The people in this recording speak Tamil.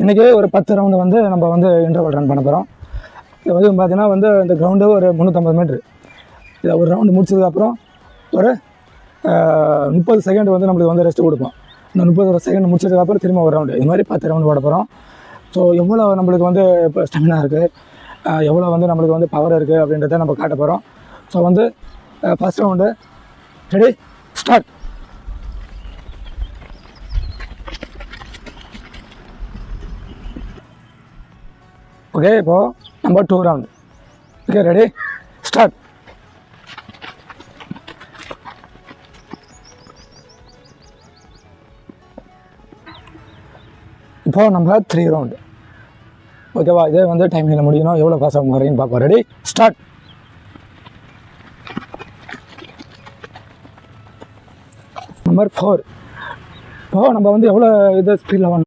இன்றைக்கி ஒரு 10 ரவுண்டு வந்து நம்ம வந்து இன்டர்வல் ரன் பண்ண போகிறோம். இது வந்து பார்த்திங்கன்னா வந்து இந்த கிரவுண்டு ஒரு 350 மீட்ரு. இதை ஒரு ரவுண்டு முடிச்சதுக்கப்புறம் ஒரு 30 செகண்ட் வந்து நம்மளுக்கு வந்து ரெஸ்ட் கொடுப்போம். இந்த 30 செகண்ட் முடிச்சதுக்கப்புறம் திரும்ப ஒரு ரவுண்டு, இது மாதிரி 10 ரவுண்டு ஓட போகிறோம். ஸோ எவ்வளோ நம்மளுக்கு வந்து இப்போ ஸ்டெமினா இருக்குது, எவ்வளோ வந்து நம்மளுக்கு வந்து பவர் இருக்குது அப்படின்றத நம்ம காட்ட போகிறோம். ஸோ வந்து first round ready start. Okay, இப்போது number 2 round. Okay, ready start. இப்போது நம்ம 3 ரவுண்டு. ஓகேவா, இதே வந்து டைமிங்கில் முடியணும். எவ்வளோ ஃபாஸ்ட்டாக முடியும்னு பார்ப்போம். Ready start. நம்பர் 4. இப்போது நம்ம வந்து எவ்வளோ இது ஸ்பீடில்